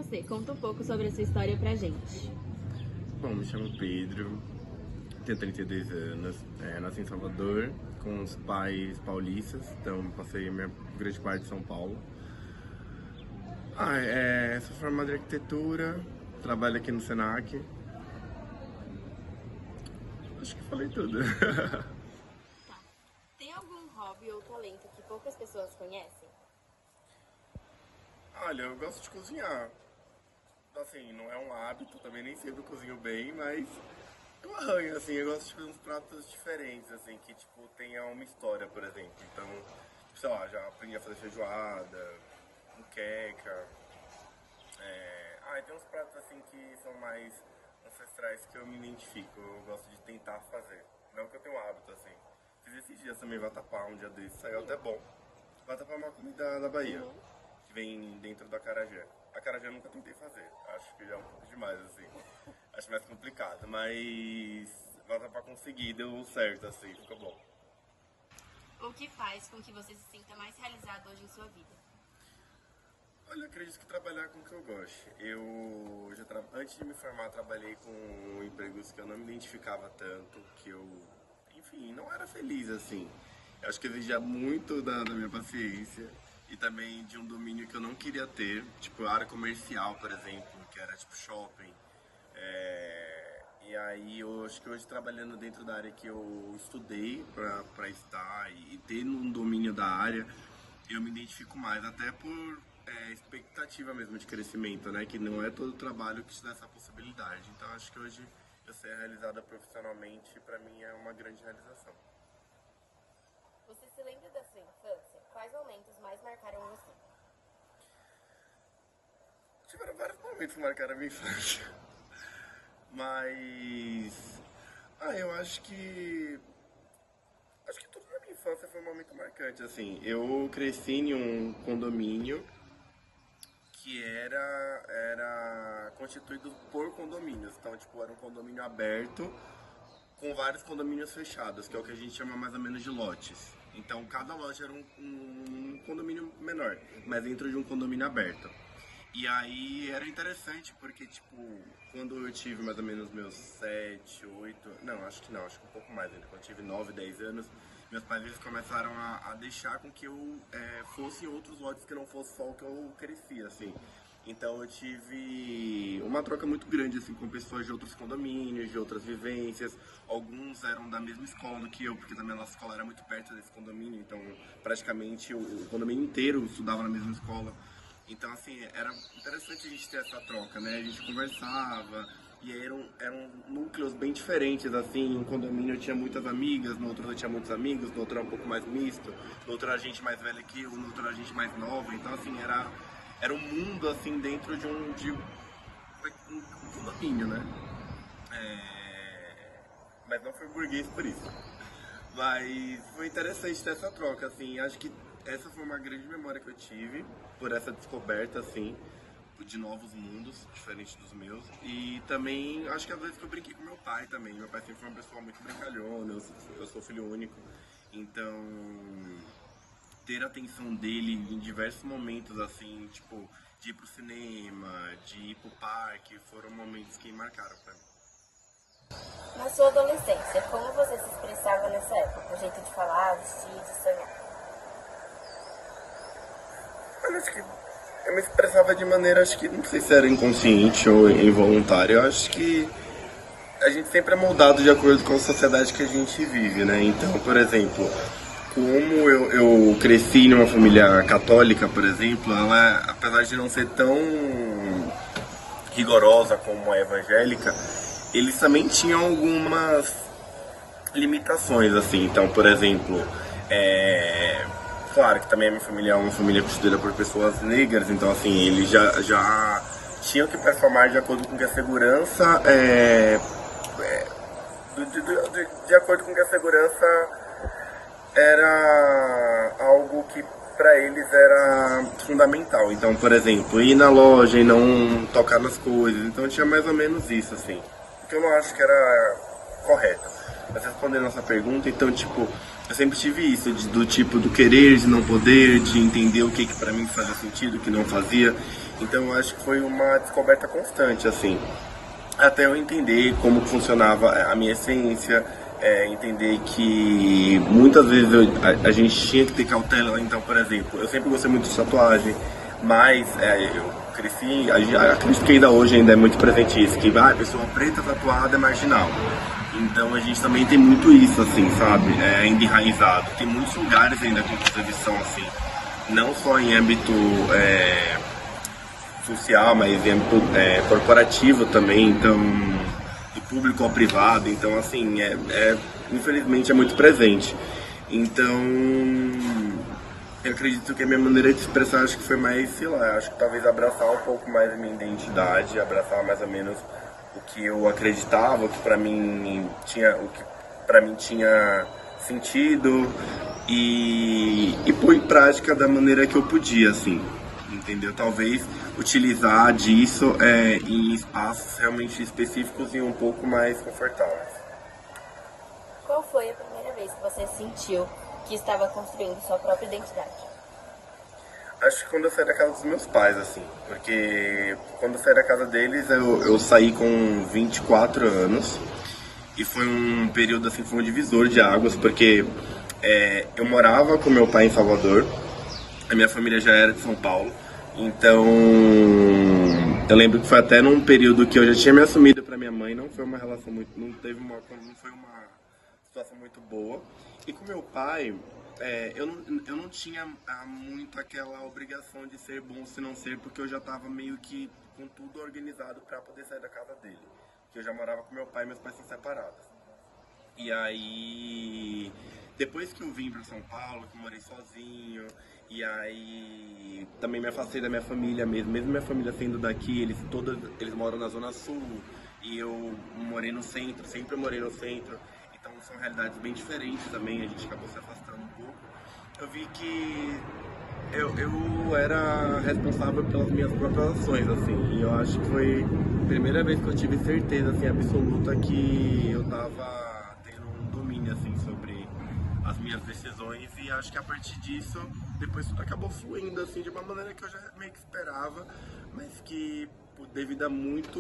você? Conta um pouco sobre a sua história pra gente. Bom, me chamo Pedro, tenho 32 anos, nasci em Salvador, com os pais paulistas, então passei a minha grande parte de São Paulo. Sou formado em arquitetura, trabalho aqui no Senac. Acho que falei tudo. Tá. Tem algum hobby ou talento que poucas pessoas conhecem? Olha, eu gosto de cozinhar. Assim, não é um hábito, também nem sempre eu cozinho bem, mas eu arranho, assim, eu gosto de fazer uns pratos diferentes, assim, que, tipo, tenha uma história, por exemplo. Então, sei lá, já aprendi a fazer feijoada, muqueca. Tem uns pratos, assim, que são mais ancestrais que eu me identifico, eu gosto de tentar fazer. Não que eu tenho um hábito, assim. Fiz esses dias também vatapá, um dia desses, saiu até bom. Vatapá é uma comida da Bahia, que vem dentro do acarajé. Acarajé eu nunca tentei fazer, acho que já é um pouco demais, assim. Acho mais complicado, mas vatapá consegui, deu certo, assim, ficou bom. O que faz com que você se sinta mais realizado hoje em sua vida? Olha, eu acredito que trabalhar com o que eu gosto. Antes de me formar, trabalhei com empregos que eu não me identificava tanto, que eu, enfim, não era feliz, assim. Eu acho que exigia muito da minha paciência e também de um domínio que eu não queria ter, tipo a área comercial, por exemplo, que era tipo shopping. E aí eu acho que hoje trabalhando dentro da área que eu estudei para estar e ter um domínio da área, eu me identifico mais, até por expectativa mesmo de crescimento, né? Que não é todo trabalho que te dá essa possibilidade. Então acho que hoje eu ser realizada profissionalmente, para mim é uma grande realização. Você se lembra da sua infância? Quais momentos mais marcaram você? Tiveram vários momentos que marcaram a minha infância. Mas eu acho que tudo na minha infância foi um momento marcante, assim. Eu cresci em um condomínio que era constituído por condomínios. Então, tipo, era um condomínio aberto com vários condomínios fechados, que é o que a gente chama mais ou menos de lotes. Então, cada lote era um condomínio menor, mas dentro de um condomínio aberto. E aí era interessante porque, tipo, quando eu tive mais ou menos meus 7, 8... acho que um pouco mais ainda. Quando eu tive 9, 10 anos, meus pais eles começaram a deixar com que eu fosse em outros lotes que não fosse só o que eu cresci, assim. Então eu tive uma troca muito grande, assim, com pessoas de outros condomínios, de outras vivências. Alguns eram da mesma escola do que eu, porque também a nossa escola era muito perto desse condomínio. Então, praticamente, o condomínio inteiro estudava na mesma escola. Então, assim, era interessante a gente ter essa troca, né? A gente conversava, e aí eram núcleos bem diferentes, assim. Um condomínio eu tinha muitas amigas, no outro eu tinha muitos amigos, no outro era um pouco mais misto, no outro era gente mais velha que eu, no outro era gente mais nova. Então, assim, era um mundo, assim, dentro de um condomínio, né? Mas não foi burguês por isso. Mas foi interessante ter essa troca, assim. Acho que essa foi uma grande memória que eu tive por essa descoberta, assim, de novos mundos, diferentes dos meus. E também, acho que às vezes que eu brinquei com meu pai também. Meu pai sempre foi uma pessoa muito brincalhona, eu sou filho único. Então, ter a atenção dele em diversos momentos, assim, tipo, de ir pro cinema, de ir pro parque, foram momentos que marcaram pra mim. Na sua adolescência, como você se expressava nessa época? O jeito de falar, vestir, de sonhar? Eu acho que eu me expressava de maneira, acho que, não sei se era inconsciente ou involuntária. Eu acho que a gente sempre é moldado de acordo com a sociedade que a gente vive, né? Então, por exemplo, como eu cresci numa família católica, por exemplo, ela, apesar de não ser tão rigorosa como a evangélica, eles também tinham algumas limitações, assim. Então, por exemplo, claro que também a minha família é uma família constituída por pessoas negras, então, assim, eles já tinham que performar de acordo com que a segurança de acordo com que a segurança era algo que para eles era fundamental. Então, por exemplo, ir na loja e não tocar nas coisas. Então tinha mais ou menos isso, assim. O que eu não acho que era correto. Mas respondendo a nossa pergunta, então, tipo, eu sempre tive isso, do tipo do querer, de não poder, de entender o que pra mim fazia sentido, o que não fazia. Então eu acho que foi uma descoberta constante, assim. Até eu entender como funcionava a minha essência, entender que muitas vezes a gente tinha que ter cautela. Então, por exemplo, eu sempre gostei muito de tatuagem, mas eu cresci, acredito que ainda hoje ainda é muito presente isso, que a pessoa preta tatuada é marginal. Então a gente também tem muito isso, assim, sabe? Ainda enraizado. Tem muitos lugares ainda com essa visão, assim, não só em âmbito social, mas em âmbito corporativo também, então, do público ao privado, então, assim, infelizmente é muito presente. Então, eu acredito que a minha maneira de expressar, acho que foi mais, sei lá, acho que talvez abraçar um pouco mais a minha identidade, abraçar mais ou menos o que eu acreditava, o que para mim tinha sentido e pôr em prática da maneira que eu podia, assim, entendeu? Talvez utilizar disso em espaços realmente específicos e um pouco mais confortáveis. Qual foi a primeira vez que você sentiu que estava construindo sua própria identidade? Acho que quando eu saí da casa dos meus pais, assim, porque quando eu saí da casa deles eu saí com 24 anos e foi um período, assim, foi um divisor de águas, porque eu morava com meu pai em Salvador, a minha família já era de São Paulo, então eu lembro que foi até num período que eu já tinha me assumido para minha mãe, não foi uma relação muito, não foi uma situação muito boa. E com meu pai, eu não tinha muito aquela obrigação de ser bom se não ser, porque eu já estava meio que com tudo organizado para poder sair da casa dele. Que eu já morava com meu pai e meus pais são separados. E aí, depois que eu vim para São Paulo, que eu morei sozinho, e aí também me afastei da minha família mesmo minha família sendo daqui, eles moram na Zona Sul, e eu morei no centro, sempre morei no centro, então são realidades bem diferentes também, a gente acabou se afastando um pouco. Eu vi que eu era responsável pelas minhas próprias ações, assim, e eu acho que foi a primeira vez que eu tive certeza, assim, absoluta que eu tava tendo um domínio, assim, sobre as minhas decisões, e acho que a partir disso, depois tudo acabou fluindo, assim, de uma maneira que eu já meio que esperava, mas que, devido a muita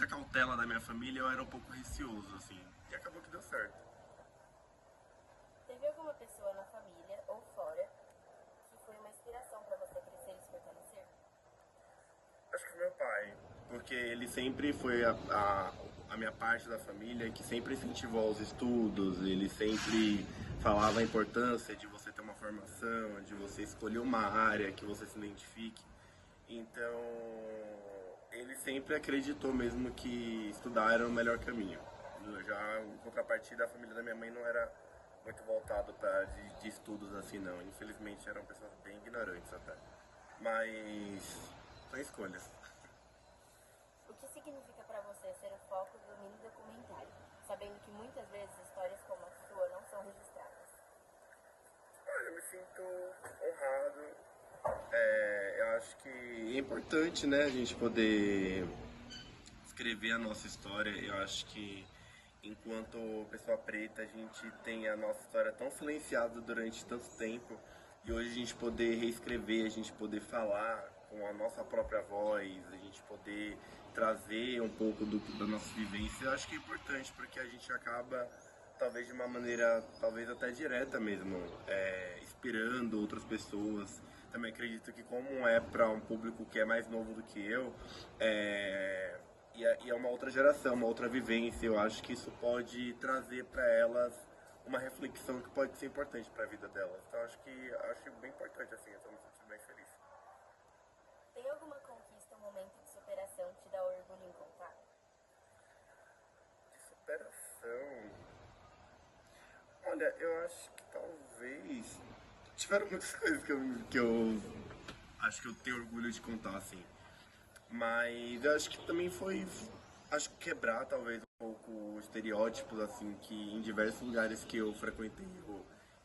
cautela da minha família, eu era um pouco receoso, assim, e acabou que deu certo. Teve alguma pessoa na família ou fora que foi uma inspiração para você crescer e se fortalecer? Acho que meu pai, porque ele sempre foi a minha parte da família que sempre incentivou os estudos, ele sempre falava a importância de você ter uma formação, de você escolher uma área que você se identifique. Então, ele sempre acreditou mesmo que estudar era o melhor caminho. Já em contrapartida, a família da minha mãe não era muito voltado para de estudos assim, não. Infelizmente, eram pessoas bem ignorantes até. Mas são escolhas. O que significa para você ser o foco do mini documentário, sabendo que muitas vezes histórias como a sua não são registradas? Olha, eu me sinto honrado. Eu acho que é importante, né, a gente poder escrever a nossa história. Eu acho que enquanto pessoa preta a gente tem a nossa história tão silenciada durante tanto tempo e hoje a gente poder reescrever, a gente poder falar com a nossa própria voz, a gente poder trazer um pouco da nossa vivência, eu acho que é importante porque a gente acaba talvez de uma maneira talvez até direta mesmo, inspirando outras pessoas. Também acredito que como é para um público que é mais novo do que eu, e é uma outra geração, uma outra vivência. Eu acho que isso pode trazer para elas uma reflexão que pode ser importante para a vida delas. Então acho bem importante assim, eu estou me sentindo bem feliz. Tem alguma conquista, um momento de superação que te dá orgulho em contar? De superação. Olha, eu acho que talvez tiveram muitas coisas que eu acho que eu tenho orgulho de contar assim. Mas eu acho que também foi, acho que quebrar talvez um pouco estereótipos, assim, que em diversos lugares que eu frequentei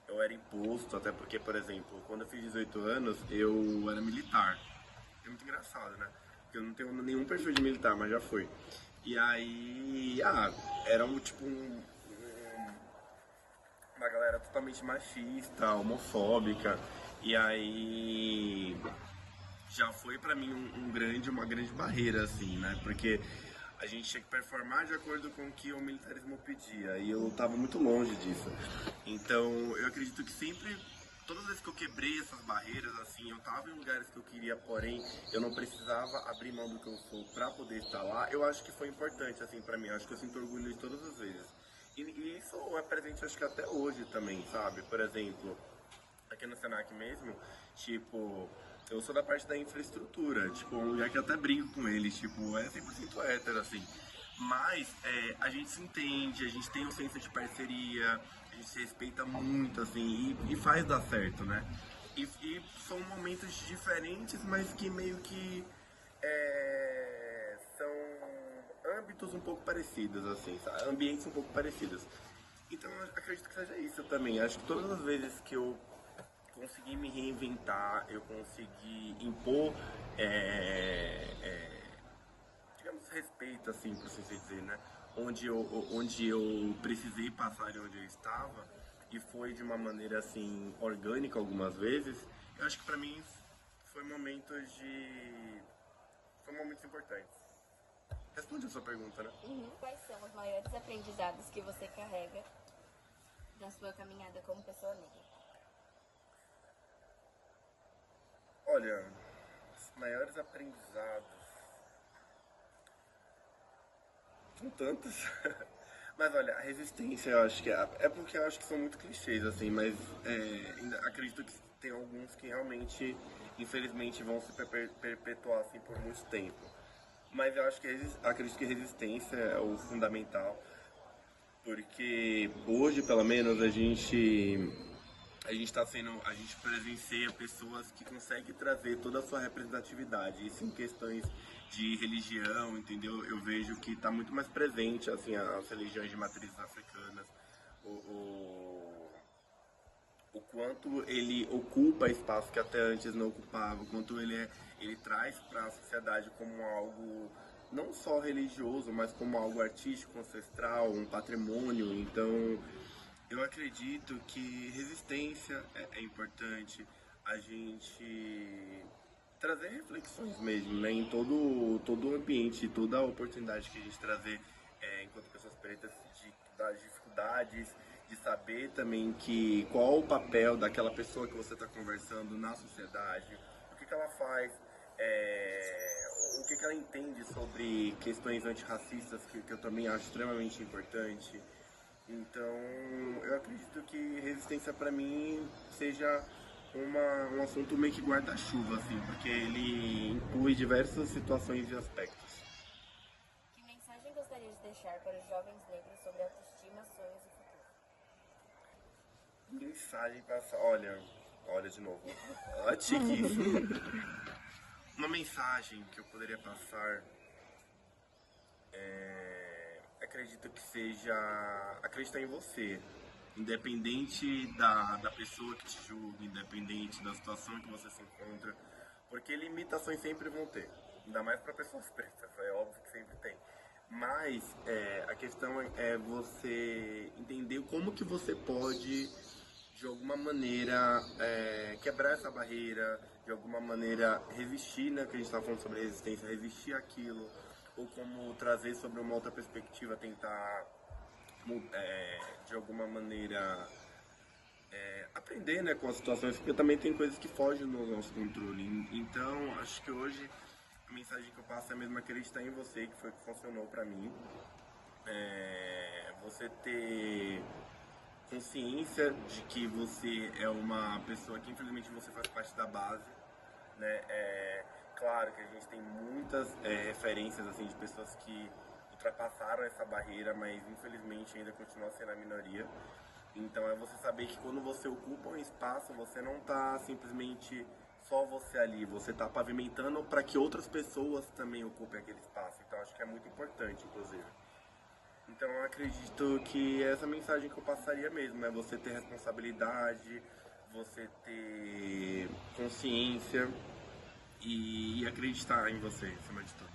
eu era imposto, até porque, por exemplo, quando eu fiz 18 anos, eu era militar. É muito engraçado, né? Porque eu não tenho nenhum perfil de militar, mas já fui. E aí, era um, tipo uma galera totalmente machista, homofóbica, e aí já foi pra mim uma grande barreira, assim, né? Porque a gente tinha que performar de acordo com o que o militarismo pedia, e eu tava muito longe disso. Então, eu acredito que sempre, todas as vezes que eu quebrei essas barreiras, assim, eu tava em lugares que eu queria, porém, eu não precisava abrir mão do que eu sou pra poder estar lá. Eu acho que foi importante, assim, pra mim. Eu acho que eu sinto orgulho de todas as vezes. E isso é presente, acho que até hoje também, sabe? Por exemplo, aqui no Senac mesmo, tipo, eu sou da parte da infraestrutura, tipo, um lugar que eu até brinco com eles, tipo, é 100% hétero, assim. Mas a gente se entende, a gente tem um senso de parceria, a gente se respeita muito, assim, e faz dar certo, né? E são momentos diferentes, mas que meio que são âmbitos um pouco parecidos, assim, sabe? Ambientes um pouco parecidos. Então eu acredito que seja isso também. Acho que todas as vezes que eu consegui me reinventar, eu consegui impor, digamos, respeito, assim, por assim dizer, né? Onde eu precisei passar e onde eu estava, e foi de uma maneira, assim, orgânica algumas vezes, eu acho que pra mim foi momentos de... foi momentos importantes. Responde a sua pergunta, né? Uhum. Quais são os maiores aprendizados que você carrega da sua caminhada como pessoa negra? Olha, os maiores aprendizados são tantos. Mas olha, a resistência eu acho que é porque eu acho que são muito clichês, assim, mas ainda acredito que tem alguns que realmente, infelizmente, vão se perpetuar assim por muito tempo. Mas eu acho que acredito que resistência é o fundamental, porque hoje, pelo menos, a gente presencia pessoas que conseguem trazer toda a sua representatividade, isso em questões de religião, entendeu? Eu vejo que está muito mais presente, assim, as religiões de matrizes africanas, o quanto ele ocupa espaço que até antes não ocupava, o quanto ele traz para a sociedade como algo não só religioso, mas como algo artístico, ancestral, um patrimônio. Então, eu acredito que resistência é importante, a gente trazer reflexões mesmo, né, em todo o ambiente, toda a oportunidade que a gente trazer enquanto pessoas pretas das dificuldades, de saber também que qual o papel daquela pessoa que você está conversando na sociedade, o que ela faz, o que ela entende sobre questões antirracistas, que eu também acho extremamente importante. Então, eu acredito que resistência para mim seja um assunto meio que guarda-chuva, assim, porque ele inclui diversas situações e aspectos. Que mensagem gostaria de deixar para os jovens negros sobre autoestima, sonhos e futuro? Mensagem para... olha de novo. Olha tique isso. Uma mensagem que eu poderia passar acredito que seja acreditar em você, independente da pessoa que te julga, independente da situação que você se encontra, porque limitações sempre vão ter, ainda mais para pessoas pretas, é óbvio que sempre tem. Mas a questão é você entender como que você pode, de alguma maneira, quebrar essa barreira, de alguma maneira resistir, né, que a gente está falando sobre resistência, resistir àquilo, ou como trazer sobre uma outra perspectiva, tentar de alguma maneira aprender, né, com as situações, porque também tem coisas que fogem do nosso controle. Então, acho que hoje a mensagem que eu passo é mesmo acreditar em você, que foi o que funcionou pra mim. Você ter consciência de que você é uma pessoa que infelizmente você faz parte da base, né? Claro que a gente tem muitas referências assim de pessoas que ultrapassaram essa barreira, mas infelizmente ainda continua sendo a minoria. Então é você saber que quando você ocupa um espaço, você não está simplesmente só você ali, você está pavimentando para que outras pessoas também ocupem aquele espaço. Então acho que é muito importante, inclusive. Então eu acredito que essa mensagem que eu passaria mesmo é você ter responsabilidade, você ter consciência e acreditar em você, acima de tudo.